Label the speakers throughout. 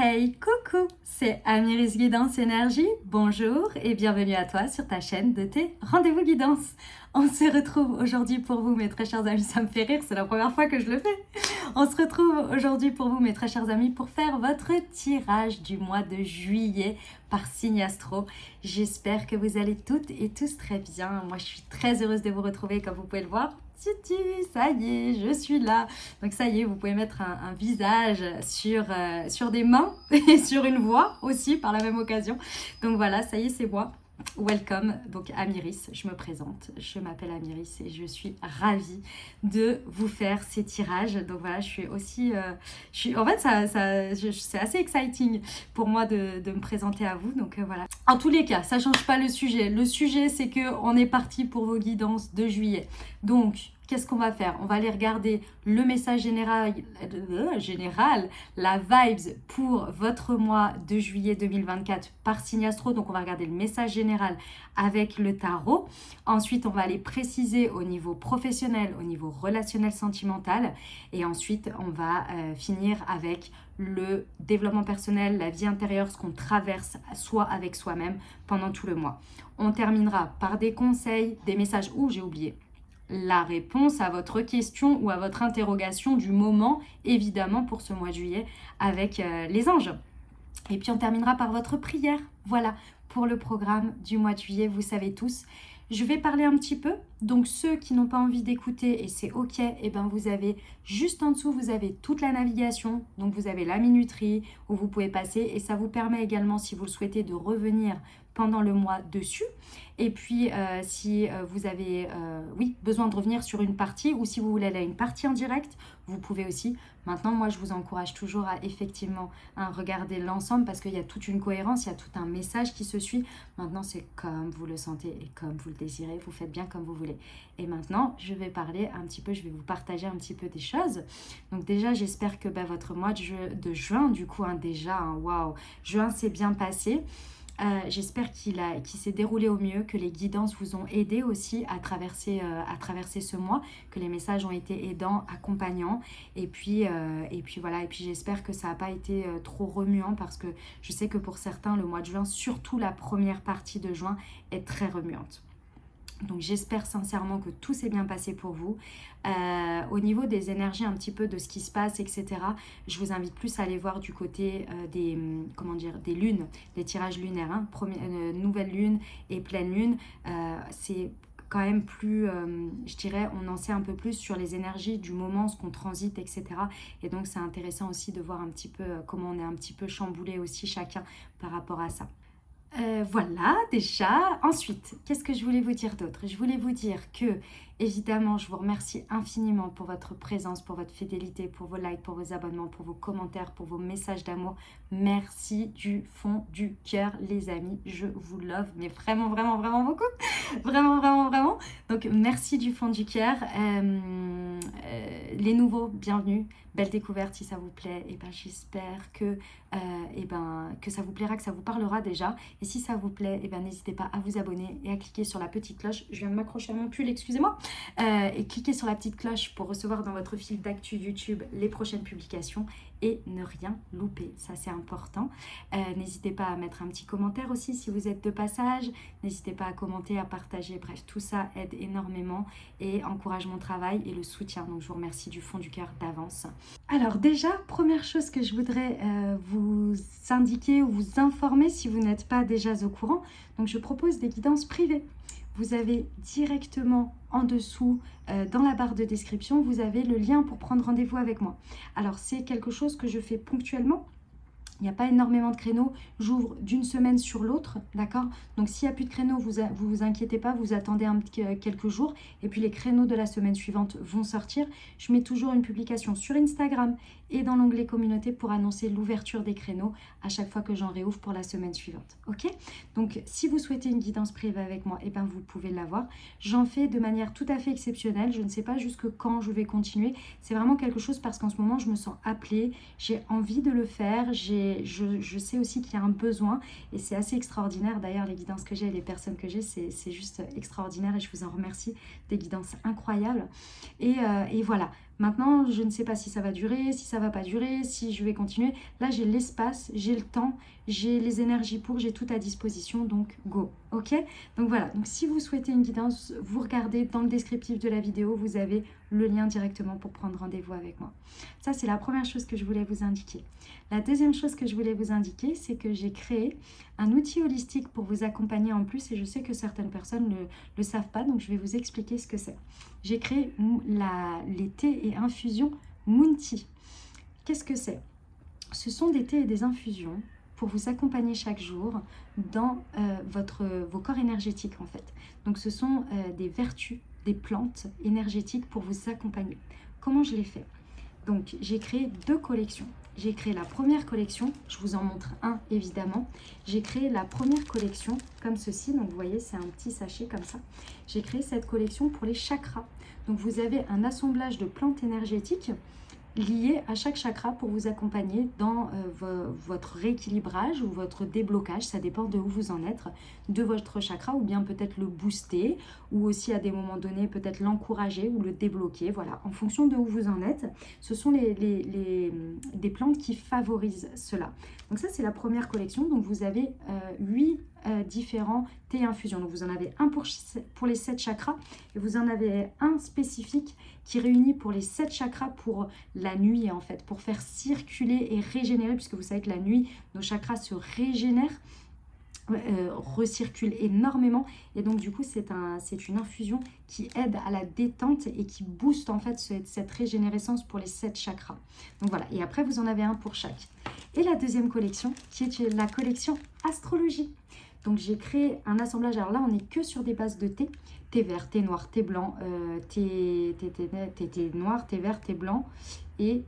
Speaker 1: Hey, coucou, c'est Amiris Guidance Énergie. Bonjour et bienvenue à toi sur ta chaîne de tes rendez-vous guidance. On se retrouve aujourd'hui pour vous, mes très chers amis. Ça me fait rire, c'est la première fois que je le fais. On se retrouve aujourd'hui pour vous, mes très chers amis, pour faire votre tirage du mois de juillet par signe astro. J'espère que vous allez toutes et tous très bien. Moi, je suis très heureuse de vous retrouver, comme vous pouvez le voir. Ça y est, je suis là. Donc ça y est, vous pouvez mettre un visage sur des mains et sur une voix aussi par la même occasion. Donc voilà, ça y est, c'est moi. Welcome, donc Amiris, je me présente, je m'appelle Amiris et je suis ravie de vous faire ces tirages. Donc voilà, je suis aussi, en fait, c'est assez exciting pour moi de me présenter à vous. Donc voilà. En tous les cas, ça ne change pas le sujet. Le sujet, c'est qu'on est parti pour vos guidances de juillet. Donc, qu'est-ce qu'on va faire? On va aller regarder le message général, la vibes pour votre mois de juillet 2024 par signe astro. Donc, on va regarder le message général avec le tarot. Ensuite, on va aller préciser au niveau professionnel, au niveau relationnel, sentimental. Et ensuite, on va finir avec le développement personnel, la vie intérieure, ce qu'on traverse soit avec soi-même pendant tout le mois. On terminera par des conseils, des messages. J'ai oublié la réponse à votre question ou à votre interrogation du moment, évidemment, pour ce mois de juillet avec les anges. Et puis, on terminera par votre prière. Voilà, pour le programme du mois de juillet, vous savez tous. Je vais parler un petit peu. Donc, ceux qui n'ont pas envie d'écouter, et c'est OK, et ben vous avez juste en dessous, vous avez toute la navigation. Donc, vous avez la minuterie où vous pouvez passer. Et ça vous permet également, si vous le souhaitez, de revenir pendant le mois dessus. Et puis, si vous avez besoin de revenir sur une partie ou si vous voulez aller à une partie en direct, vous pouvez aussi. Maintenant, moi, je vous encourage toujours à effectivement regarder l'ensemble parce qu'il y a toute une cohérence, il y a tout un message qui se suit. Maintenant, c'est comme vous le sentez et comme vous le désirez. Vous faites bien comme vous voulez. Et maintenant, je vais parler un petit peu, je vais vous partager un petit peu des choses. Donc déjà, j'espère que votre mois de juin, du coup, waouh, juin s'est bien passé. J'espère qu'il s'est déroulé au mieux, que les guidances vous ont aidé aussi à traverser ce mois, que les messages ont été aidants, accompagnants. Et puis voilà, et puis j'espère que ça n'a pas été trop remuant parce que je sais que pour certains, le mois de juin, surtout la première partie de juin, est très remuante. Donc j'espère sincèrement que tout s'est bien passé pour vous. Au niveau des énergies, un petit peu de ce qui se passe, etc. Je vous invite plus à aller voir du côté des lunes, des tirages lunaires. Nouvelle lune et pleine lune, c'est quand même plus, je dirais, on en sait un peu plus sur les énergies du moment, ce qu'on transite, etc. Et donc c'est intéressant aussi de voir un petit peu comment on est un petit peu chamboulé aussi chacun par rapport à ça. Voilà, déjà. Ensuite, qu'est-ce que je voulais vous dire d'autre? Je voulais vous dire que, évidemment, je vous remercie infiniment pour votre présence, pour votre fidélité, pour vos likes, pour vos abonnements, pour vos commentaires, pour vos messages d'amour. Merci du fond du cœur, les amis. Je vous love, mais vraiment, vraiment, vraiment beaucoup. Vraiment, vraiment, vraiment. Donc, merci du fond du cœur. Les nouveaux, bienvenue. Belle découverte si ça vous plaît. Et j'espère que ça vous plaira, que ça vous parlera déjà. Et si ça vous plaît, n'hésitez pas à vous abonner et à cliquer sur la petite cloche. Je viens de m'accrocher à mon pull, excusez-moi. Et cliquez sur la petite cloche pour recevoir dans votre fil d'actu YouTube les prochaines publications et ne rien louper. Ça, c'est important. N'hésitez pas à mettre un petit commentaire aussi si vous êtes de passage. N'hésitez pas à commenter, à partager. Bref, tout ça aide énormément et encourage mon travail et le soutien. Donc, je vous remercie du fond du cœur d'avance. Alors déjà, première chose que je voudrais vous indiquer ou vous informer si vous n'êtes pas déjà au courant. Donc, je propose des guidances privées. Vous avez directement en dessous, dans la barre de description, vous avez le lien pour prendre rendez-vous avec moi. Alors, c'est quelque chose que je fais ponctuellement. Il n'y a pas énormément de créneaux, j'ouvre d'une semaine sur l'autre, d'accord? Donc s'il n'y a plus de créneaux, vous inquiétez pas, vous attendez quelques jours et puis les créneaux de la semaine suivante vont sortir. Je mets toujours une publication sur Instagram et dans l'onglet communauté pour annoncer l'ouverture des créneaux à chaque fois que j'en réouvre pour la semaine suivante, ok? Donc si vous souhaitez une guidance privée avec moi, vous pouvez l'avoir. J'en fais de manière tout à fait exceptionnelle, je ne sais pas jusque quand je vais continuer. C'est vraiment quelque chose parce qu'en ce moment, je me sens appelée, j'ai envie de le faire, je sais aussi qu'il y a un besoin et c'est assez extraordinaire. D'ailleurs, les guidances que j'ai et les personnes que j'ai, c'est juste extraordinaire et je vous en remercie. Des guidances incroyables. Et voilà, Maintenant, je ne sais pas si ça va durer, si ça va pas durer, si je vais continuer. Là, j'ai l'espace, j'ai le temps, j'ai les énergies pour, j'ai tout à disposition, donc go, ok? Donc voilà, donc si vous souhaitez une guidance, vous regardez dans le descriptif de la vidéo, vous avez le lien directement pour prendre rendez-vous avec moi. Ça, c'est la première chose que je voulais vous indiquer. La deuxième chose que je voulais vous indiquer, c'est que j'ai créé un outil holistique pour vous accompagner en plus, et je sais que certaines personnes ne le savent pas, donc je vais vous expliquer ce que c'est. J'ai créé les thés et infusions Moon Tea. Qu'est-ce que c'est? Ce sont des thés et des infusions pour vous accompagner chaque jour dans vos corps énergétiques en fait. Donc ce sont des vertus, des plantes énergétiques pour vous accompagner. Comment je l'ai fait? Donc j'ai créé 2 collections. J'ai créé la première collection, je vous en montre un évidemment. J'ai créé la première collection comme ceci, donc vous voyez c'est un petit sachet comme ça. J'ai créé cette collection pour les chakras. Donc vous avez un assemblage de plantes énergétiques liées à chaque chakra pour vous accompagner dans votre rééquilibrage ou votre déblocage, ça dépend de où vous en êtes, de votre chakra, ou bien peut-être le booster, ou aussi à des moments donnés peut-être l'encourager ou le débloquer, voilà, en fonction de où vous en êtes. Ce sont des plantes qui favorisent cela. Donc ça c'est la première collection, donc vous avez 8 différents thés infusions. Donc vous en avez un pour les 7 chakras et vous en avez un spécifique qui réunit pour les 7 chakras pour la nuit en fait, pour faire circuler et régénérer, puisque vous savez que la nuit, nos chakras se régénèrent, recirculent énormément, et donc du coup c'est une infusion qui aide à la détente et qui booste en fait cette régénérescence pour les 7 chakras. Donc voilà, et après vous en avez un pour chaque. Et la deuxième collection qui est la collection astrologie. Donc j'ai créé un assemblage, alors là on n'est que sur des bases de thé, thé vert, thé noir, thé blanc, thé noir, thé vert, thé blanc et,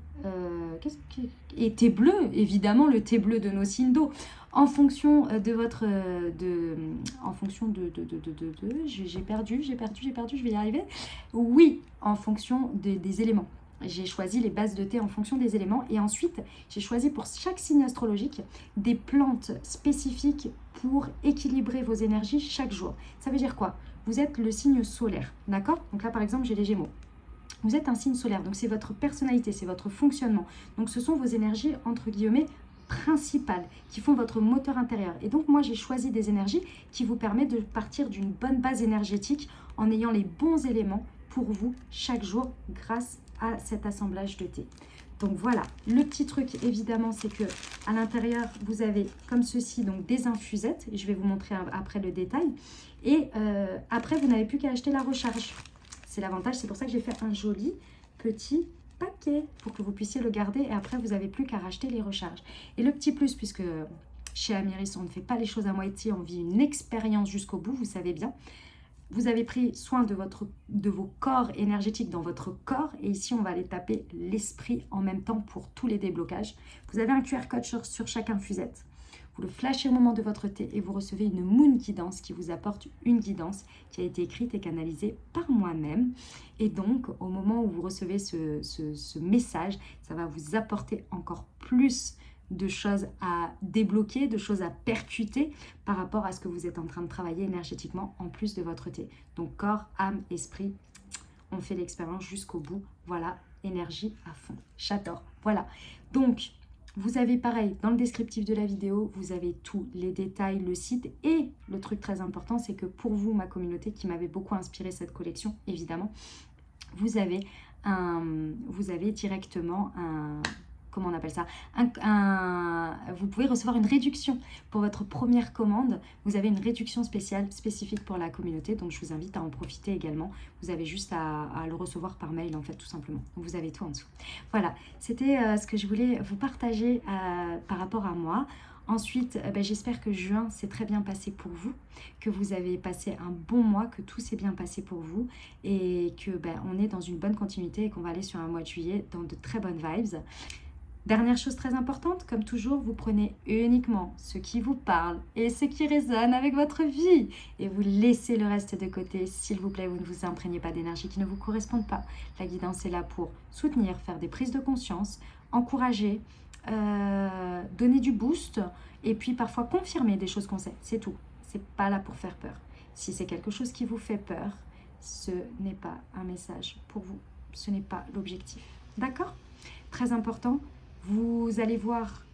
Speaker 1: thé bleu, évidemment le thé bleu de nos signes d'eau. En fonction de votre, en fonction j'ai perdu, je vais y arriver. Oui, en fonction des éléments. J'ai choisi les bases de thé en fonction des éléments et ensuite j'ai choisi pour chaque signe astrologique des plantes spécifiques pour équilibrer vos énergies chaque jour. Ça veut dire quoi? Vous êtes le signe solaire, d'accord? Donc là par exemple j'ai les Gémeaux. Vous êtes un signe solaire, donc c'est votre personnalité, c'est votre fonctionnement. Donc ce sont vos énergies entre guillemets principales qui font votre moteur intérieur. Et donc moi j'ai choisi des énergies qui vous permettent de partir d'une bonne base énergétique en ayant les bons éléments pour vous chaque jour grâce à cet assemblage de thé. Donc voilà, le petit truc évidemment c'est que à l'intérieur vous avez comme ceci donc des infusettes, et je vais vous montrer après le détail, et après vous n'avez plus qu'à acheter la recharge. C'est l'avantage, c'est pour ça que j'ai fait un joli petit paquet pour que vous puissiez le garder, et après vous n'avez plus qu'à racheter les recharges. Et le petit plus, puisque chez Amiris on ne fait pas les choses à moitié, on vit une expérience jusqu'au bout, vous savez bien. Vous avez pris soin de vos corps énergétiques dans votre corps, et ici on va aller taper l'esprit en même temps pour tous les déblocages. Vous avez un QR code sur chaque infusette. Vous le flashez au moment de votre thé et vous recevez une Moon Guidance qui vous apporte une guidance qui a été écrite et canalisée par moi-même. Et donc, au moment où vous recevez ce message, ça va vous apporter encore plus de choses à débloquer, de choses à percuter par rapport à ce que vous êtes en train de travailler énergétiquement en plus de votre thé. Donc, corps, âme, esprit, on fait l'expérience jusqu'au bout. Voilà, énergie à fond. J'adore. Voilà. Donc, vous avez pareil, dans le descriptif de la vidéo, vous avez tous les détails, le site, et le truc très important, c'est que pour vous, ma communauté qui m'avait beaucoup inspiré cette collection, évidemment, vous avez directement un... Comment on appelle ça, vous pouvez recevoir une réduction pour votre première commande. Vous avez une réduction spéciale, spécifique pour la communauté. Donc, je vous invite à en profiter également. Vous avez juste à le recevoir par mail, en fait, tout simplement. Donc, vous avez tout en dessous. Voilà, c'était ce que je voulais vous partager par rapport à moi. Ensuite, j'espère que juin s'est très bien passé pour vous, que vous avez passé un bon mois, que tout s'est bien passé pour vous et que on est dans une bonne continuité et qu'on va aller sur un mois de juillet dans de très bonnes vibes. Dernière chose très importante, comme toujours, vous prenez uniquement ce qui vous parle et ce qui résonne avec votre vie et vous laissez le reste de côté. S'il vous plaît, vous ne vous imprégnez pas d'énergie qui ne vous correspondent pas. La guidance est là pour soutenir, faire des prises de conscience, encourager, donner du boost et puis parfois confirmer des choses qu'on sait. C'est tout. C'est pas là pour faire peur. Si c'est quelque chose qui vous fait peur, ce n'est pas un message pour vous. ce n'est pas l'objectif. D'accord? Très important, vous allez voir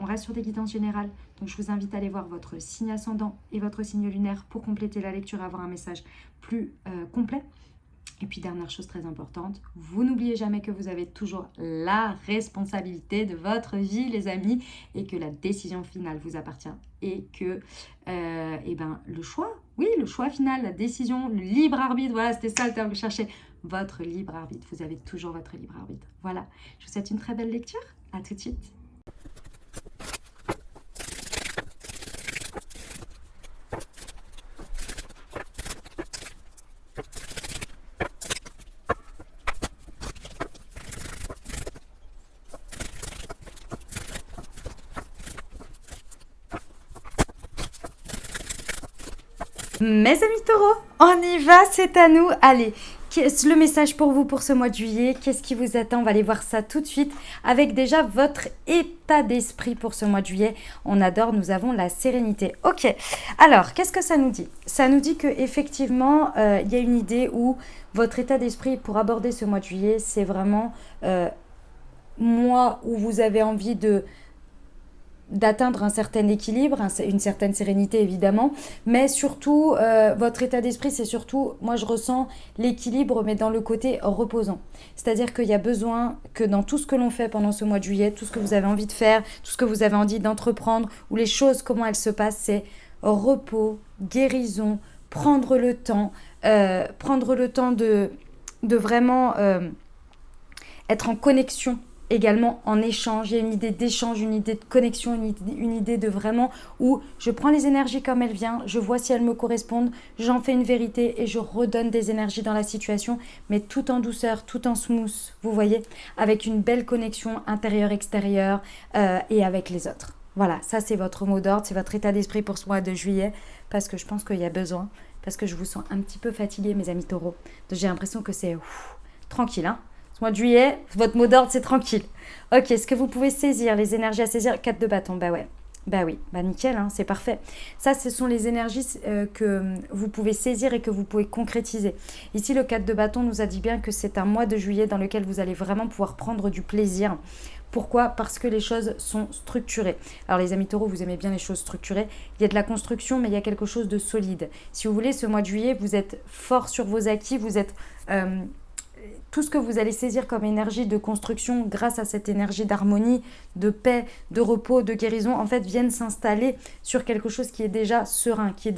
Speaker 1: on reste sur des guidances générales, donc je vous invite à aller voir votre signe ascendant et votre signe lunaire pour compléter la lecture et avoir un message plus complet. Et puis dernière chose très importante, vous n'oubliez jamais que vous avez toujours la responsabilité de votre vie les amis et que la décision finale vous appartient et que le choix, oui le choix final, la décision, le libre arbitre, voilà c'était ça le terme que je cherchais, votre libre arbitre, vous avez toujours votre libre arbitre. Voilà, je vous souhaite une très belle lecture, à tout de suite. Mes amis taureaux, on y va, c'est à nous. Allez, le message pour vous pour ce mois de juillet, qu'est-ce qui vous attend? On va aller voir ça tout de suite avec déjà votre état d'esprit pour ce mois de juillet. On adore, nous avons la sérénité. Ok, alors qu'est-ce que ça nous dit? Ça nous dit qu'effectivement, il y a une idée où votre état d'esprit pour aborder ce mois de juillet, c'est vraiment mois où vous avez envie d'atteindre un certain équilibre, une certaine sérénité évidemment, mais surtout votre état d'esprit c'est surtout, moi je ressens l'équilibre mais dans le côté reposant, c'est-à-dire qu'il y a besoin que dans tout ce que l'on fait pendant ce mois de juillet, tout ce que vous avez envie de faire, tout ce que vous avez envie d'entreprendre, ou les choses comment elles se passent, c'est repos, guérison, prendre le temps de vraiment être en connexion également en échange, il y a une idée d'échange, une idée de connexion, une idée de vraiment où je prends les énergies comme elles viennent, je vois si elles me correspondent, j'en fais une vérité et je redonne des énergies dans la situation, mais tout en douceur, tout en smooth, vous voyez, avec une belle connexion intérieure-extérieure et avec les autres. Voilà, ça c'est votre mot d'ordre, c'est votre état d'esprit pour ce mois de juillet, parce que je pense qu'il y a besoin, parce que je vous sens un petit peu fatigué mes amis taureaux, j'ai l'impression que c'est tranquille, hein. Mois de juillet, votre mot d'ordre, c'est tranquille. Ok, est-ce que vous pouvez saisir les énergies à saisir? 4 de bâton, bah ouais. Bah oui, bah nickel, hein, c'est parfait. Ça, ce sont les énergies que vous pouvez saisir et que vous pouvez concrétiser. Ici, le 4 de bâton nous a dit bien que c'est un mois de juillet dans lequel vous allez vraiment pouvoir prendre du plaisir. Pourquoi? Parce que les choses sont structurées. Alors les amis taureaux, vous aimez bien les choses structurées. Il y a de la construction, mais il y a quelque chose de solide. Si vous voulez, ce mois de juillet, vous êtes fort sur vos acquis, vous êtes... tout ce que vous allez saisir comme énergie de construction grâce à cette énergie d'harmonie, de paix, de repos, de guérison, en fait, viennent s'installer sur quelque chose qui est déjà serein, qui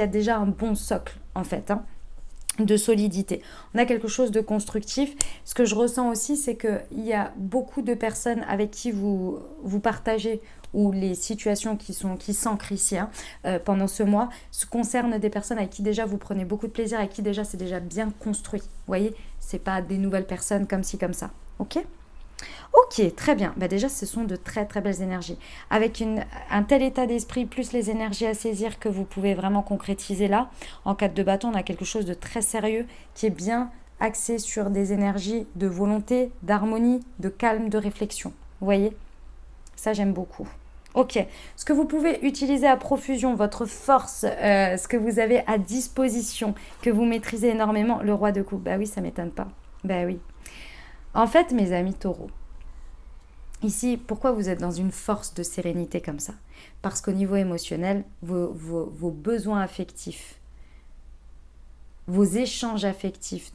Speaker 1: a déjà un bon socle, en fait, hein, de solidité. On a quelque chose de constructif. Ce que je ressens aussi, c'est qu'il y a beaucoup de personnes avec qui vous partagez ou les situations qui s'ancrent ici pendant ce mois se concernent des personnes avec qui déjà vous prenez beaucoup de plaisir, avec qui déjà c'est déjà bien construit. Vous voyez, c'est pas des nouvelles personnes comme ci, comme ça. Ok ? Ok, très bien. Bah déjà, ce sont de très très belles énergies. Avec un tel état d'esprit, plus les énergies à saisir que vous pouvez vraiment concrétiser là, en 4 de bâton, on a quelque chose de très sérieux qui est bien axé sur des énergies de volonté, d'harmonie, de calme, de réflexion. Vous voyez ? Ça, j'aime beaucoup. Ok, ce que vous pouvez utiliser à profusion, votre force, ce que vous avez à disposition, que vous maîtrisez énormément, le roi de coupe. Bah oui, ça m'étonne pas. Bah oui. En fait, mes amis taureaux, ici, pourquoi vous êtes dans une force de sérénité comme ça? Parce qu'au niveau émotionnel, vos besoins affectifs, vos échanges affectifs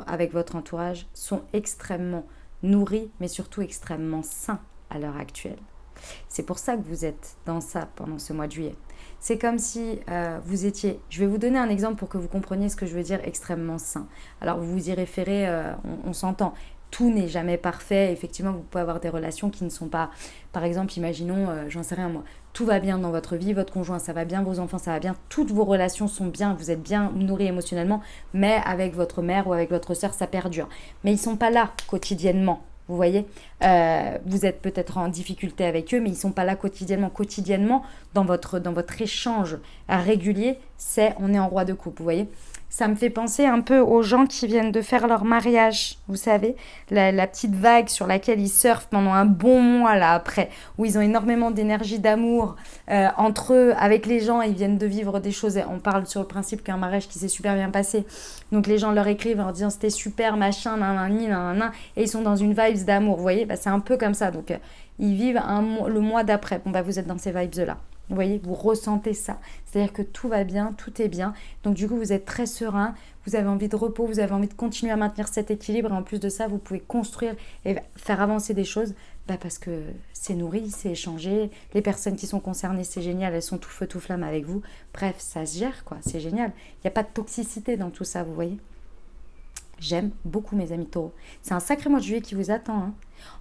Speaker 1: avec votre entourage sont extrêmement nourris, mais surtout extrêmement sains à l'heure actuelle. C'est pour ça que vous êtes dans ça pendant ce mois de juillet. C'est comme si vous étiez... Je vais vous donner un exemple pour que vous compreniez ce que je veux dire extrêmement sain. Alors, vous vous y référez, on s'entend. Tout n'est jamais parfait. Effectivement, vous pouvez avoir des relations qui ne sont pas... Par exemple, imaginons, j'en sais rien moi, tout va bien dans votre vie, votre conjoint, ça va bien, vos enfants, ça va bien, toutes vos relations sont bien, vous êtes bien nourris émotionnellement, mais avec votre mère ou avec votre sœur, ça perdure. Mais ils ne sont pas là quotidiennement. Vous voyez, vous êtes peut-être en difficulté avec eux, mais ils ne sont pas là quotidiennement. Quotidiennement, dans votre échange régulier, on est en roi de coupe, vous voyez. Ça me fait penser un peu aux gens qui viennent de faire leur mariage, vous savez, la petite vague sur laquelle ils surfent pendant un bon mois là après, où ils ont énormément d'énergie, d'amour entre eux, avec les gens, ils viennent de vivre des choses. On parle sur le principe qu'un mariage qui s'est super bien passé. Donc les gens leur écrivent en leur disant c'était super, machin, nanani, nanana, et ils sont dans une vibes d'amour, vous voyez, c'est un peu comme ça. Donc ils vivent le mois d'après. Bon, vous êtes dans ces vibes-là. Vous voyez, vous ressentez ça. C'est-à-dire que tout va bien, tout est bien. Donc du coup, vous êtes très serein, vous avez envie de repos, vous avez envie de continuer à maintenir cet équilibre. Et en plus de ça, vous pouvez construire et faire avancer des choses parce que c'est nourri, c'est échangé. Les personnes qui sont concernées, c'est génial, elles sont tout feu, tout flamme avec vous. Bref, ça se gère, quoi. C'est génial. Il n'y a pas de toxicité dans tout ça, vous voyez. J'aime beaucoup mes amis taureaux. C'est un sacré mois de juillet qui vous attend. Hein.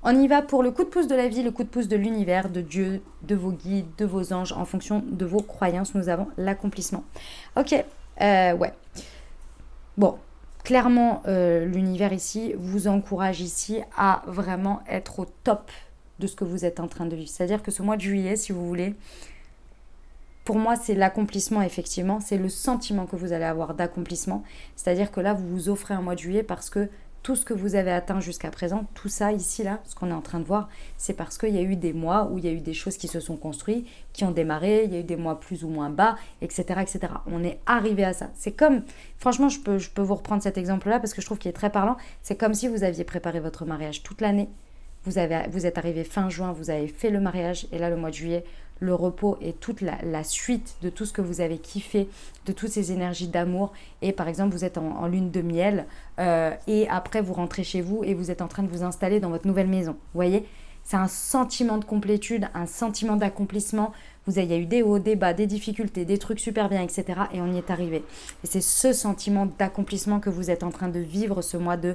Speaker 1: On y va pour le coup de pouce de la vie, le coup de pouce de l'univers, de Dieu, de vos guides, de vos anges. En fonction de vos croyances, nous avons l'accomplissement. Ok, ouais. Bon, clairement, l'univers ici vous encourage ici à vraiment être au top de ce que vous êtes en train de vivre. C'est-à-dire que ce mois de juillet, si vous voulez, pour moi, c'est l'accomplissement, effectivement. C'est le sentiment que vous allez avoir d'accomplissement. C'est-à-dire que là, vous vous offrez un mois de juillet parce que tout ce que vous avez atteint jusqu'à présent, tout ça ici, là, ce qu'on est en train de voir, c'est parce qu'il y a eu des mois où il y a eu des choses qui se sont construites, qui ont démarré, il y a eu des mois plus ou moins bas, etc. etc. On est arrivé à ça. C'est comme, franchement, je peux vous reprendre cet exemple-là parce que je trouve qu'il est très parlant. C'est comme si vous aviez préparé votre mariage toute l'année. Vous êtes arrivé fin juin, vous avez fait le mariage et là, le mois de juillet, le repos et toute la suite de tout ce que vous avez kiffé, de toutes ces énergies d'amour. Et par exemple, vous êtes en lune de miel et après, vous rentrez chez vous et vous êtes en train de vous installer dans votre nouvelle maison. Vous voyez, c'est un sentiment de complétude, un sentiment d'accomplissement. Il y a eu des hauts, des bas, des difficultés, des trucs super bien, etc. Et on y est arrivé. Et c'est ce sentiment d'accomplissement que vous êtes en train de vivre ce mois de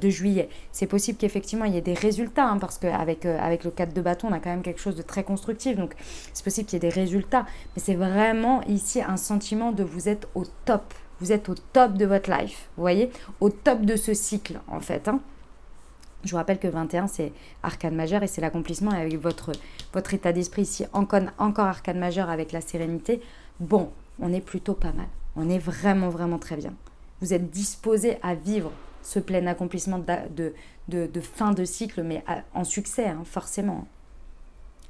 Speaker 1: juillet. C'est possible qu'effectivement il y ait des résultats, hein, parce qu'avec avec le 4 de bâton, on a quand même quelque chose de très constructif, donc c'est possible qu'il y ait des résultats, mais c'est vraiment ici un sentiment de vous êtes au top. Vous êtes au top de votre life, vous voyez, au top de ce cycle, en fait. Hein. Je vous rappelle que 21, c'est arcane majeur et c'est l'accomplissement, et avec votre état d'esprit ici, encore arcane majeur avec la sérénité. Bon, on est plutôt pas mal. On est vraiment, vraiment très bien. Vous êtes disposé à vivre ce plein accomplissement de fin de cycle, mais en succès, hein, forcément.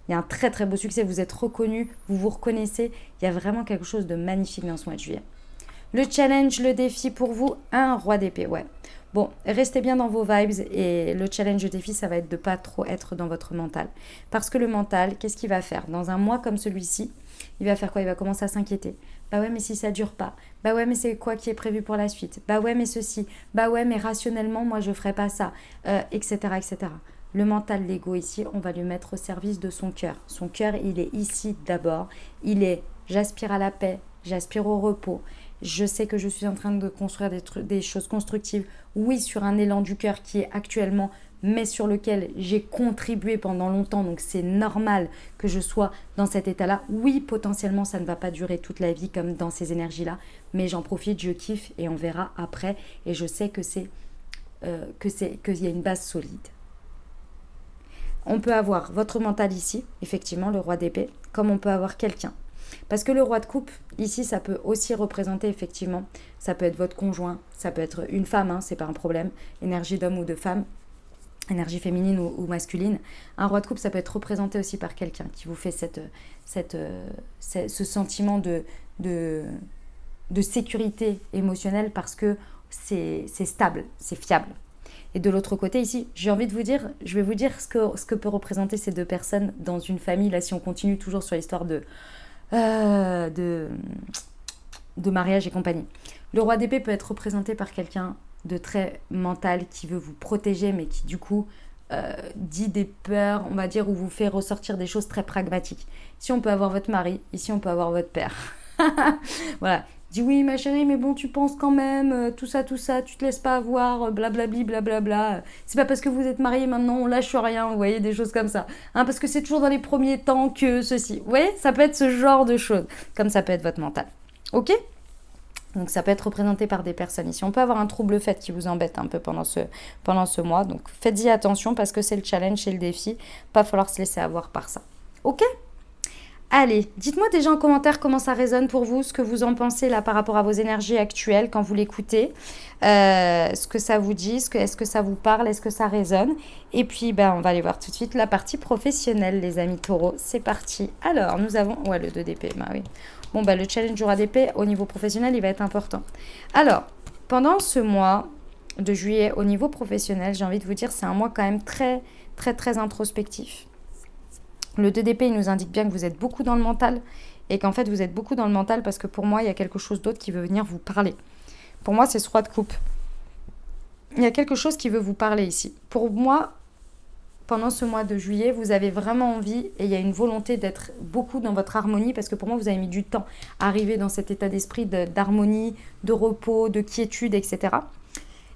Speaker 1: Il y a un très très beau succès, vous êtes reconnu, vous vous reconnaissez, il y a vraiment quelque chose de magnifique dans ce mois de juillet. Le challenge, le défi pour vous, un roi d'épée, ouais. Bon, restez bien dans vos vibes et le challenge, le défi, ça va être de pas trop être dans votre mental. Parce que le mental, qu'est-ce qu'il va faire? Dans un mois comme celui-ci, il va faire quoi? Il va commencer à s'inquiéter. Bah ouais, mais si ça dure pas. Bah ouais, mais c'est quoi qui est prévu pour la suite? Bah ouais, mais ceci. Bah ouais, mais rationnellement, moi, je ferai pas ça. Etc., etc. Le mental, l'ego ici, on va lui mettre au service de son cœur. Son cœur, il est ici d'abord. Il est, j'aspire à la paix, j'aspire au repos. Je sais que je suis en train de construire des choses constructives. Oui, sur un élan du cœur qui est actuellement, mais sur lequel j'ai contribué pendant longtemps, donc c'est normal que je sois dans cet état-là. Oui, potentiellement, ça ne va pas durer toute la vie comme dans ces énergies-là, mais j'en profite, je kiffe et on verra après. Et je sais qu'il y a une base solide. On peut avoir votre mental ici, effectivement, le roi d'épée, comme on peut avoir quelqu'un. Parce que le roi de coupe, ici, ça peut aussi représenter, effectivement, ça peut être votre conjoint, ça peut être une femme, hein, c'est pas un problème, énergie d'homme ou de femme, énergie féminine ou masculine. Un roi de coupe, ça peut être représenté aussi par quelqu'un qui vous fait ce sentiment de sécurité émotionnelle parce que c'est stable, c'est fiable. Et de l'autre côté, ici, je vais vous dire ce que peut représenter ces deux personnes dans une famille. Là, si on continue toujours sur l'histoire de mariage et compagnie. Le roi d'épée peut être représenté par quelqu'un de très mental qui veut vous protéger, mais qui du coup dit des peurs, on va dire, ou vous fait ressortir des choses très pragmatiques. Ici, on peut avoir votre mari, ici, on peut avoir votre père. Voilà. Dis oui ma chérie, mais bon tu penses quand même, tout ça, tu te laisses pas avoir, blablabli, blablabla. C'est pas parce que vous êtes mariés maintenant, on lâche rien, vous voyez, des choses comme ça. Hein, parce que c'est toujours dans les premiers temps que ceci. Vous voyez, ça peut être ce genre de choses, comme ça peut être votre mental. Ok ? Donc ça peut être représenté par des personnes ici. On peut avoir un trouble fait qui vous embête un peu pendant ce mois. Donc faites-y attention parce que c'est le challenge, c'est le défi. Pas falloir se laisser avoir par ça. Ok ? Allez, dites-moi déjà en commentaire comment ça résonne pour vous, ce que vous en pensez là par rapport à vos énergies actuelles quand vous l'écoutez, ce que ça vous dit, est-ce que ça vous parle, est-ce que ça résonne. Et puis, on va aller voir tout de suite la partie professionnelle, les amis taureaux. C'est parti. Alors, nous avons... Ouais, le 2 d'épée, oui. Bon, le challenge du roi d'épée, au niveau professionnel, il va être important. Alors, pendant ce mois de juillet, au niveau professionnel, j'ai envie de vous dire, c'est un mois quand même très, très, très introspectif. Le 2 d'épée, il nous indique bien que vous êtes beaucoup dans le mental et qu'en fait, vous êtes beaucoup dans le mental parce que pour moi, il y a quelque chose d'autre qui veut venir vous parler. Pour moi, c'est ce roi de coupe. Il y a quelque chose qui veut vous parler ici. Pour moi, pendant ce mois de juillet, vous avez vraiment envie et il y a une volonté d'être beaucoup dans votre harmonie parce que pour moi, vous avez mis du temps à arriver dans cet état d'esprit d'harmonie, de repos, de quiétude, etc.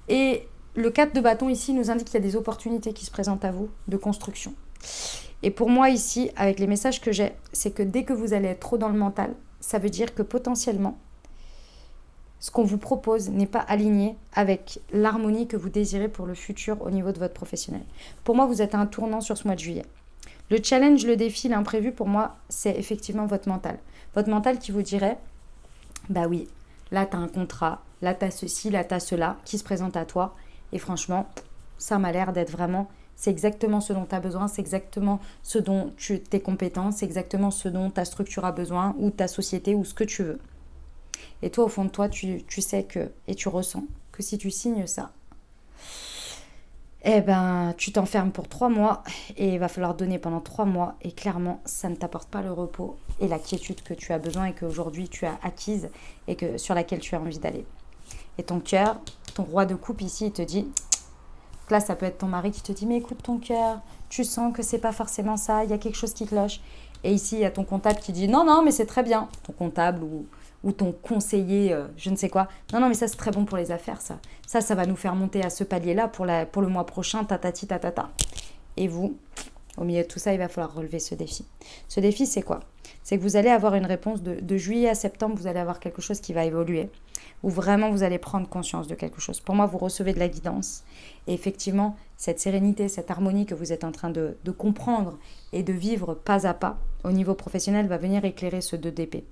Speaker 1: Et le 4 de bâton ici nous indique qu'il y a des opportunités qui se présentent à vous de construction. Et pour moi ici, avec les messages que j'ai, c'est que dès que vous allez être trop dans le mental, ça veut dire que potentiellement, ce qu'on vous propose n'est pas aligné avec l'harmonie que vous désirez pour le futur au niveau de votre professionnel. Pour moi, vous êtes à un tournant sur ce mois de juillet. Le challenge, le défi, l'imprévu, pour moi, c'est effectivement votre mental. Votre mental qui vous dirait, oui, là, tu as un contrat, là, tu as ceci, là, tu as cela qui se présente à toi. Et franchement, ça m'a l'air d'être vraiment... C'est exactement ce dont tu as besoin, c'est exactement ce dont tes compétences, c'est exactement ce dont ta structure a besoin, ou ta société, ou ce que tu veux. Et toi, au fond de toi, tu sais que, et tu ressens que si tu signes ça, tu t'enfermes pour 3 mois et il va falloir donner pendant 3 mois. Et clairement, ça ne t'apporte pas le repos et la quiétude que tu as besoin et qu'aujourd'hui tu as acquise et sur laquelle tu as envie d'aller. Et ton cœur, ton roi de coupe ici, il te dit... Là, ça peut être ton mari qui te dit « Mais écoute ton cœur, tu sens que c'est pas forcément ça, il y a quelque chose qui cloche. » Et ici, il y a ton comptable qui dit « Non, mais c'est très bien. » Ton comptable ou ton conseiller, je ne sais quoi. « Non, mais ça, c'est très bon pour les affaires, ça. Ça va nous faire monter à ce palier-là pour le mois prochain, tatati, tatata. » Et vous, au milieu de tout ça, il va falloir relever ce défi. Ce défi, c'est quoi? C'est que vous allez avoir une réponse de juillet à septembre, vous allez avoir quelque chose qui va évoluer. Où vraiment vous allez prendre conscience de quelque chose. Pour moi, vous recevez de la guidance. Et effectivement, cette sérénité, cette harmonie que vous êtes en train de comprendre et de vivre pas à pas au niveau professionnel va venir éclairer ce 2 d'épée.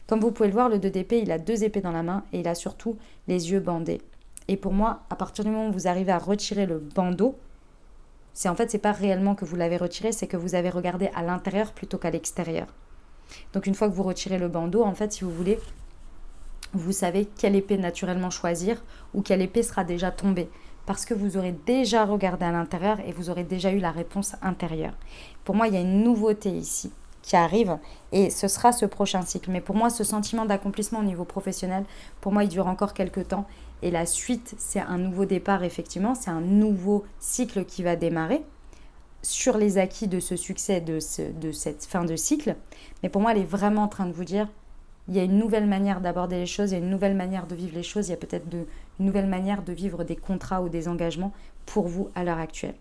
Speaker 1: Comme vous pouvez le voir, le 2 d'épée, il a 2 épées dans la main et il a surtout les yeux bandés. Et pour moi, à partir du moment où vous arrivez à retirer le bandeau, c'est pas réellement que vous l'avez retiré, c'est que vous avez regardé à l'intérieur plutôt qu'à l'extérieur. Donc une fois que vous retirez le bandeau, en fait, si vous voulez... Vous savez quelle épée naturellement choisir ou quelle épée sera déjà tombée. Parce que vous aurez déjà regardé à l'intérieur et vous aurez déjà eu la réponse intérieure. Pour moi, il y a une nouveauté ici qui arrive et ce sera ce prochain cycle. Mais pour moi, ce sentiment d'accomplissement au niveau professionnel, pour moi, il dure encore quelques temps. Et la suite, c'est un nouveau départ, effectivement. C'est un nouveau cycle qui va démarrer sur les acquis de ce succès, de cette fin de cycle. Mais pour moi, elle est vraiment en train de vous dire... Il y a une nouvelle manière d'aborder les choses, il y a une nouvelle manière de vivre les choses, il y a peut-être une nouvelle manière de vivre des contrats ou des engagements pour vous à l'heure actuelle.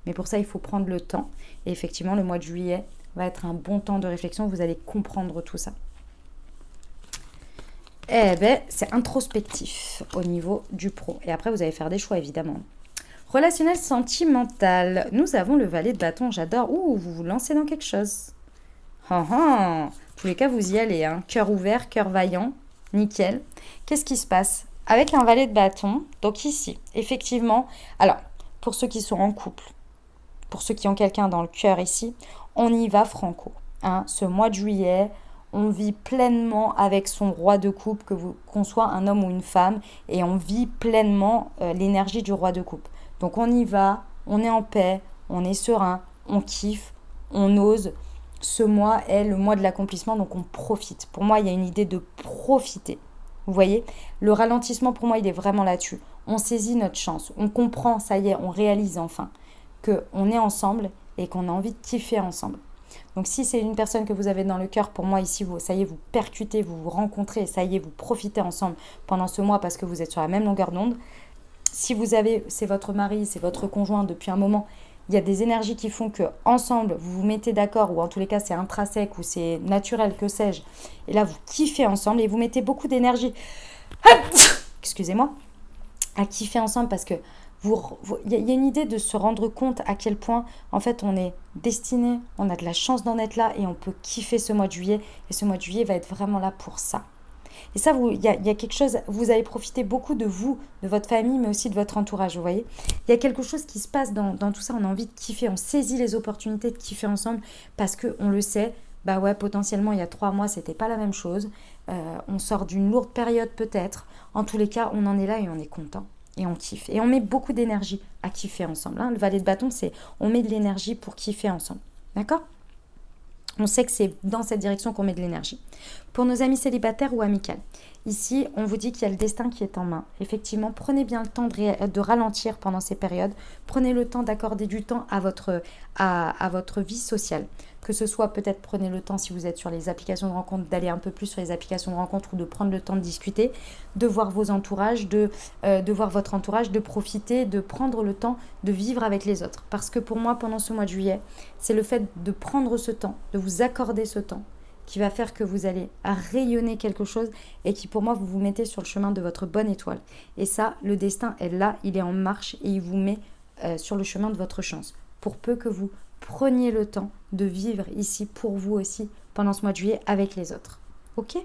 Speaker 1: Mais pour ça, il faut prendre le temps. Et effectivement, le mois de juillet va être un bon temps de réflexion, vous allez comprendre tout ça. C'est introspectif au niveau du pro. Et après, vous allez faire des choix, évidemment. Relationnel sentimental. Nous avons le valet de bâton, j'adore. Ouh, vous vous lancez dans quelque chose. En tous les cas, vous y allez. Cœur ouvert, cœur vaillant, nickel. Qu'est-ce qui se passe? Avec un valet de bâton, donc ici, effectivement, alors, pour ceux qui sont en couple, pour ceux qui ont quelqu'un dans le cœur ici, on y va franco. Ce mois de juillet, on vit pleinement avec son roi de coupe, qu'on soit un homme ou une femme, et on vit pleinement l'énergie du roi de coupe. Donc on y va, on est en paix, on est serein, on kiffe, on ose. Ce mois est le mois de l'accomplissement, donc on profite. Pour moi, il y a une idée de profiter. Vous voyez, le ralentissement, pour moi, il est vraiment là-dessus. On saisit notre chance, on comprend, ça y est, on réalise enfin qu'on est ensemble et qu'on a envie de kiffer ensemble. Donc si c'est une personne que vous avez dans le cœur, pour moi ici, ça y est, vous percutez, vous vous rencontrez, ça y est, vous profitez ensemble pendant ce mois parce que vous êtes sur la même longueur d'onde. Si c'est votre mari, c'est votre conjoint depuis un moment, il y a des énergies qui font que ensemble vous vous mettez d'accord, ou en tous les cas c'est intrinsèque ou c'est naturel, que sais-je. Et là vous kiffez ensemble et vous mettez beaucoup d'énergie, excusez-moi, à kiffer ensemble parce que Il y a une idée de se rendre compte à quel point, en fait, on est destiné, on a de la chance d'en être là et on peut kiffer ce mois de juillet. Et ce mois de juillet va être vraiment là pour ça. Et ça, il y a quelque chose, vous avez profité beaucoup de vous, de votre famille, mais aussi de votre entourage, vous voyez. Il y a quelque chose qui se passe dans tout ça, on a envie de kiffer, on saisit les opportunités de kiffer ensemble parce qu'on le sait, bah ouais, potentiellement, il y a 3 mois, c'était pas la même chose. On sort d'une lourde période peut-être. En tous les cas, on en est là et on est content. Et on kiffe. Et on met beaucoup d'énergie à kiffer ensemble. Hein. Le valet de bâton, c'est on met de l'énergie pour kiffer ensemble. D'accord ? On sait que c'est dans cette direction qu'on met de l'énergie. Pour nos amis célibataires ou amicales, ici, on vous dit qu'il y a le destin qui est en main. Effectivement, prenez bien le temps de ralentir pendant ces périodes. Prenez le temps d'accorder du temps à votre vie sociale. Que ce soit peut-être prenez le temps, si vous êtes sur les applications de rencontre, d'aller un peu plus sur les applications de rencontre ou de prendre le temps de discuter, de voir vos entourages, de voir votre entourage, de profiter, de prendre le temps de vivre avec les autres. Parce que pour moi, pendant ce mois de juillet, c'est le fait de prendre ce temps, de vous accorder ce temps, qui va faire que vous allez rayonner quelque chose et qui, pour moi, vous vous mettez sur le chemin de votre bonne étoile. Et ça, le destin est là, il est en marche et il vous met sur le chemin de votre chance. Pour peu que vous preniez le temps de vivre ici pour vous aussi pendant ce mois de juillet avec les autres. Ok ?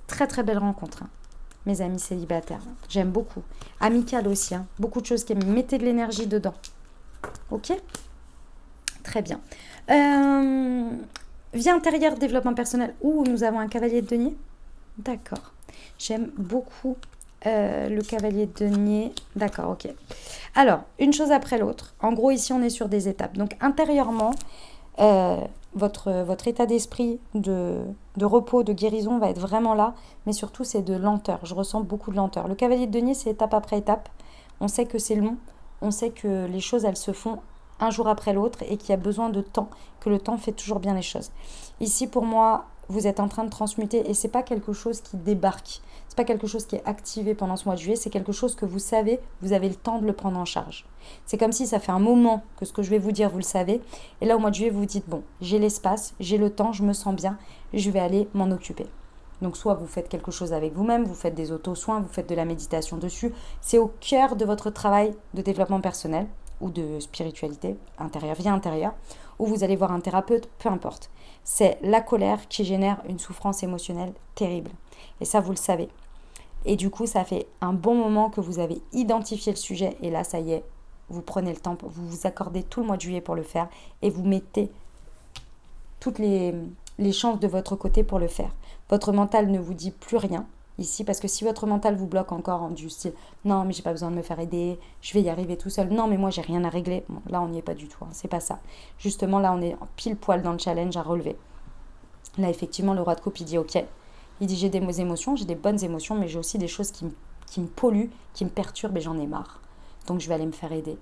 Speaker 1: Très très belle rencontre, hein, mes amis célibataires. J'aime beaucoup. Amical aussi, hein, beaucoup de choses qui mettez de l'énergie dedans. Ok ? Très bien. Vie intérieure, développement personnel. Nous avons un cavalier de denier. D'accord. J'aime beaucoup le cavalier de denier. D'accord, ok. Alors, une chose après l'autre. En gros, ici, on est sur des étapes. Donc, intérieurement, votre état d'esprit de repos, de guérison va être vraiment là. Mais surtout, c'est de lenteur. Je ressens beaucoup de lenteur. Le cavalier de denier, c'est étape après étape. On sait que c'est long. On sait que les choses, elles se font un jour après l'autre et qu'il y a besoin de temps, que le temps fait toujours bien les choses. Ici, pour moi, vous êtes en train de transmuter et c'est pas quelque chose qui débarque. C'est pas quelque chose qui est activé pendant ce mois de juillet, c'est quelque chose que vous savez, vous avez le temps de le prendre en charge. C'est comme si ça fait un moment que ce que je vais vous dire, vous le savez. Et là, au mois de juillet, vous vous dites, bon, j'ai l'espace, j'ai le temps, je me sens bien, je vais aller m'en occuper. Donc, soit vous faites quelque chose avec vous-même, vous faites des auto-soins, vous faites de la méditation dessus. C'est au cœur de votre travail de développement personnel ou de spiritualité intérieure, vie intérieure, où vous allez voir un thérapeute, peu importe. C'est la colère qui génère une souffrance émotionnelle terrible. Et ça, vous le savez. Et du coup, ça fait un bon moment que vous avez identifié le sujet. Et là, ça y est, vous prenez le temps, vous vous accordez tout le mois de juillet pour le faire. Et vous mettez toutes les chances de votre côté pour le faire. Votre mental ne vous dit plus rien ici, parce que si votre mental vous bloque encore du style « Non, mais j'ai pas besoin de me faire aider, je vais y arriver tout seul. Non, mais moi, j'ai rien à régler. » Bon, là, on n'y est pas du tout, hein, c'est pas ça. Justement, là, on est pile poil dans le challenge à relever. Là, effectivement, le roi de coupe, il dit « Ok. » Il dit « J'ai des émotions, j'ai des bonnes émotions, mais j'ai aussi des choses qui me polluent, qui me perturbent et j'en ai marre. Donc, je vais aller me faire aider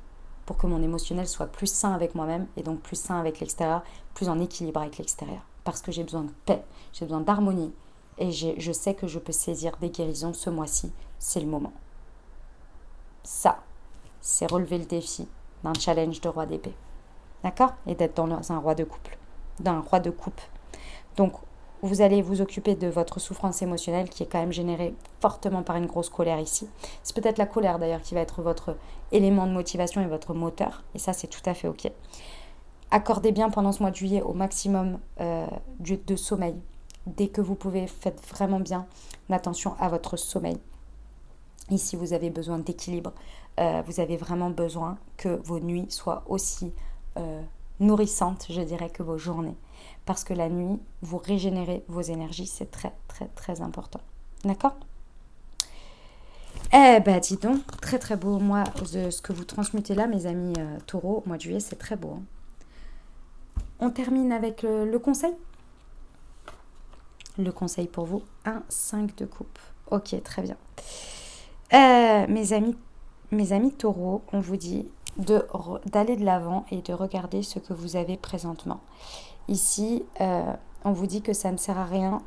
Speaker 1: pour que mon émotionnel soit plus sain avec moi-même et donc plus sain avec l'extérieur, plus en équilibre avec l'extérieur. Parce que j'ai besoin de paix, j'ai besoin d'harmonie. Et je sais que je peux saisir des guérisons ce mois-ci, c'est le moment. Ça, c'est relever le défi d'un challenge de roi d'épée. D'accord ? Et d'être dans un roi de couple, d'un roi de coupe. Donc, vous allez vous occuper de votre souffrance émotionnelle qui est quand même générée fortement par une grosse colère ici. C'est peut-être la colère d'ailleurs qui va être votre élément de motivation et votre moteur. Et ça, c'est tout à fait ok. Accordez bien pendant ce mois de juillet au maximum de sommeil. Dès que vous pouvez, faites vraiment bien attention à votre sommeil. Ici, vous avez besoin d'équilibre. Vous avez vraiment besoin que vos nuits soient aussi nourrissantes, je dirais, que vos journées. Parce que la nuit, vous régénérez vos énergies. C'est très, très, très important. D'accord ? Eh ben, dis donc, très, très beau. Moi, ce que vous transmutez là, mes amis taureaux, au mois de juillet, c'est très beau. Hein. On termine avec le conseil. Le conseil pour vous, 5 de coupe. Ok, très bien. Mes amis taureaux, on vous dit d'aller de l'avant et de regarder ce que vous avez présentement. Ici, on vous dit que ça ne sert à rien.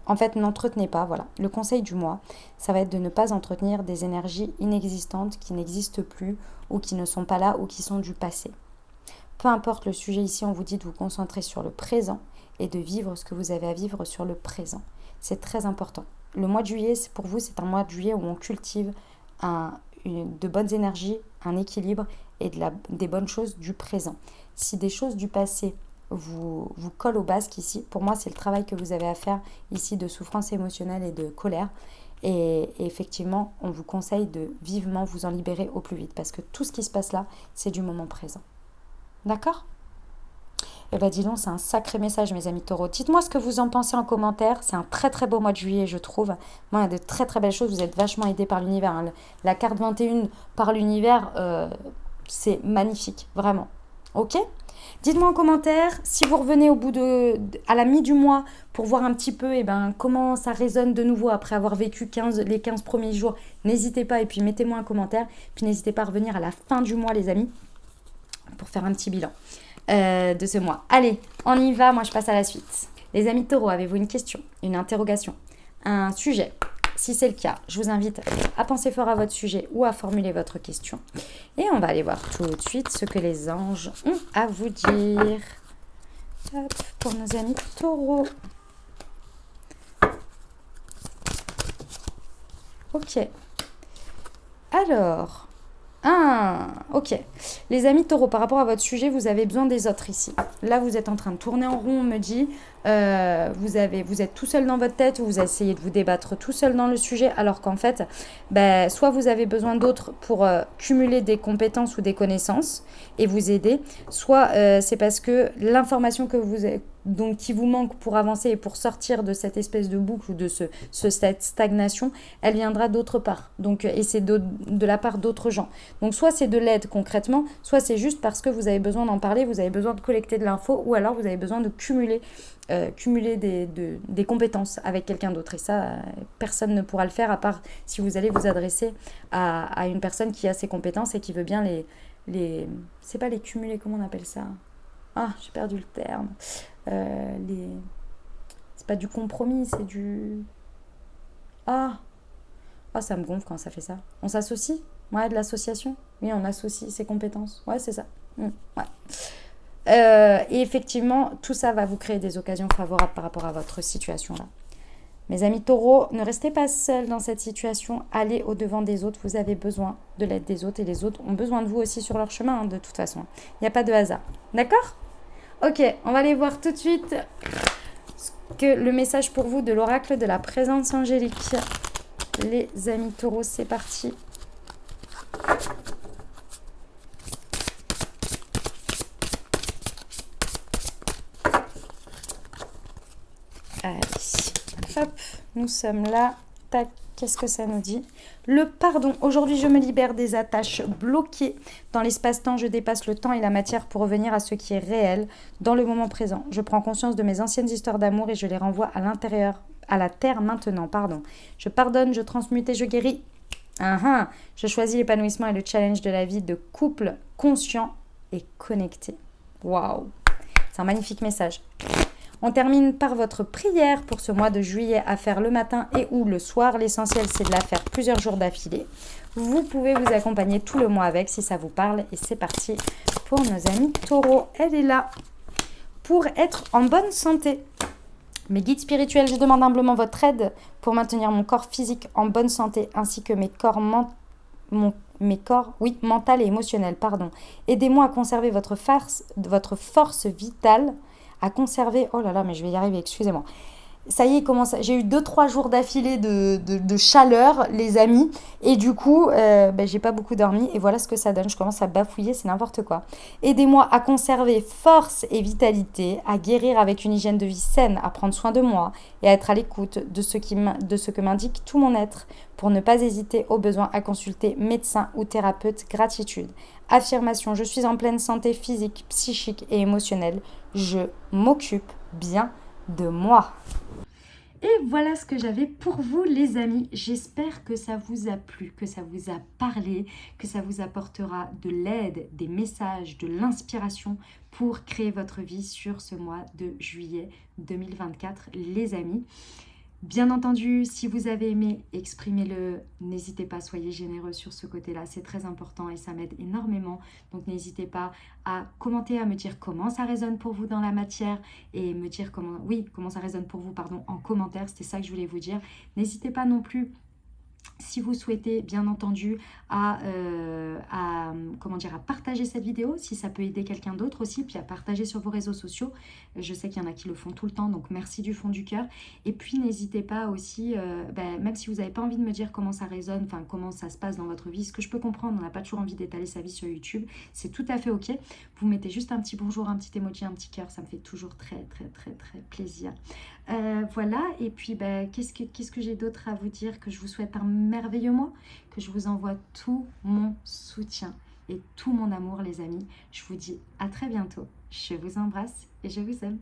Speaker 1: En fait, n'entretenez pas, voilà. Le conseil du mois, ça va être de ne pas entretenir des énergies inexistantes qui n'existent plus ou qui ne sont pas là ou qui sont du passé. Peu importe le sujet ici, on vous dit de vous concentrer sur le présent et de vivre ce que vous avez à vivre sur le présent. C'est très important. Le mois de juillet, pour vous, c'est un mois de juillet où on cultive de bonnes énergies, un équilibre et des bonnes choses du présent. Si des choses du passé vous collent au basque ici, pour moi c'est le travail que vous avez à faire ici de souffrance émotionnelle et de colère. Et effectivement, on vous conseille de vivement vous en libérer au plus vite parce que tout ce qui se passe là, c'est du moment présent. D'accord ? Eh bien dis donc, c'est un sacré message mes amis taureaux. Dites-moi ce que vous en pensez en commentaire. C'est un très très beau mois de juillet je trouve. Moi, il y a de très très belles choses. Vous êtes vachement aidés par l'univers. Hein. La carte 21 par l'univers, c'est magnifique, vraiment. Ok ? Dites-moi en commentaire si vous revenez à la mi du mois pour voir un petit peu comment ça résonne de nouveau après avoir vécu les 15 premiers jours. N'hésitez pas et puis mettez-moi un commentaire. Puis n'hésitez pas à revenir à la fin du mois les amis pour faire un petit bilan de ce mois. Allez, on y va, moi je passe à la suite. Les amis taureaux, avez-vous une question, une interrogation, un sujet ? Si c'est le cas, je vous invite à penser fort à votre sujet ou à formuler votre question. Et on va aller voir tout de suite ce que les anges ont à vous dire. Hop, pour nos amis taureaux. Ok. Alors... ok. Les amis taureaux, par rapport à votre sujet, vous avez besoin des autres ici. Là, vous êtes en train de tourner en rond, on me dit. Vous êtes tout seul dans votre tête ou vous essayez de vous débattre tout seul dans le sujet, alors qu'en fait, soit vous avez besoin d'autres pour cumuler des compétences ou des connaissances et vous aider, soit c'est parce que l'information qui vous manque pour avancer et pour sortir de cette espèce de boucle ou de cette stagnation, elle viendra d'autre part. Donc, et c'est de la part d'autres gens. Donc soit c'est de l'aide concrètement, soit c'est juste parce que vous avez besoin d'en parler, vous avez besoin de collecter de l'info, ou alors vous avez besoin de cumuler des compétences avec quelqu'un d'autre. Et ça, personne ne pourra le faire à part si vous allez vous adresser à une personne qui a ces compétences et qui veut bien c'est pas les cumuler, comment on appelle ça ? Ah, j'ai perdu le terme. C'est pas du compromis, c'est du... Ah, ça me gonfle quand ça fait ça. On s'associe ? Ouais, de l'association. Oui, on associe ses compétences. Ouais, c'est ça. Ouais. Et effectivement, tout ça va vous créer des occasions favorables par rapport à votre situation là. Mes amis taureaux, ne restez pas seuls dans cette situation. Allez au-devant des autres. Vous avez besoin de l'aide des autres et les autres ont besoin de vous aussi sur leur chemin, de toute façon. Il n'y a pas de hasard. D'accord ? Ok, on va aller voir tout de suite le message pour vous de l'oracle de la présence angélique. Les amis taureaux, c'est parti. Allez, hop, nous sommes là. Tac, qu'est-ce que ça nous dit ? Le pardon. Aujourd'hui, je me libère des attaches bloquées. Dans l'espace-temps, je dépasse le temps et la matière pour revenir à ce qui est réel dans le moment présent. Je prends conscience de mes anciennes histoires d'amour et je les renvoie à l'intérieur, à la terre maintenant. Je pardonne, je transmute et je guéris. Je choisis l'épanouissement et le challenge de la vie de couple conscient et connecté. Waouh, c'est un magnifique message. On termine par votre prière pour ce mois de juillet à faire le matin et ou le soir. L'essentiel, c'est de la faire plusieurs jours d'affilée. Vous pouvez vous accompagner tout le mois avec si ça vous parle. Et c'est parti pour nos amis taureaux. Elle est là pour être en bonne santé. Mes guides spirituels, je demande humblement votre aide pour maintenir mon corps physique en bonne santé ainsi que mes corps mental et émotionnel. Aidez-moi à conserver votre force vitale. À conserver... Oh là là, mais je vais y arriver, excusez-moi. Ça y est, j'ai eu 2-3 jours d'affilée de chaleur, les amis. Et du coup, j'ai pas beaucoup dormi. Et voilà ce que ça donne. Je commence à bafouiller, c'est n'importe quoi. Aidez-moi à conserver force et vitalité, à guérir avec une hygiène de vie saine, à prendre soin de moi et à être à l'écoute de ce que m'indique tout mon être pour ne pas hésiter au besoin à consulter médecin ou thérapeute. Gratitude. Affirmation, je suis en pleine santé physique, psychique et émotionnelle. Je m'occupe bien de moi. Et voilà ce que j'avais pour vous les amis. J'espère que ça vous a plu, que ça vous a parlé, que ça vous apportera de l'aide, des messages, de l'inspiration pour créer votre vie sur ce mois de juillet 2024 les amis. Bien entendu, si vous avez aimé, exprimez-le. N'hésitez pas, soyez généreux sur ce côté-là. C'est très important et ça m'aide énormément. Donc n'hésitez pas à commenter, à me dire comment ça résonne pour vous dans la matière et me dire comment ça résonne pour vous en commentaire. C'était ça que je voulais vous dire. N'hésitez pas non plus Si vous souhaitez, bien entendu, comment dire, à partager cette vidéo, si ça peut aider quelqu'un d'autre aussi, puis à partager sur vos réseaux sociaux. Je sais qu'il y en a qui le font tout le temps, donc merci du fond du cœur. Et puis, n'hésitez pas aussi, même si vous n'avez pas envie de me dire comment ça résonne, enfin, comment ça se passe dans votre vie, ce que je peux comprendre, on n'a pas toujours envie d'étaler sa vie sur YouTube, c'est tout à fait OK. Vous mettez juste un petit bonjour, un petit emoji, un petit cœur, ça me fait toujours très, très, très, très plaisir. Voilà, et puis qu'est-ce que j'ai d'autre à vous dire? Que je vous souhaite un merveilleux mois, que je vous envoie tout mon soutien et tout mon amour les amis. Je vous dis à très bientôt, je vous embrasse et je vous aime.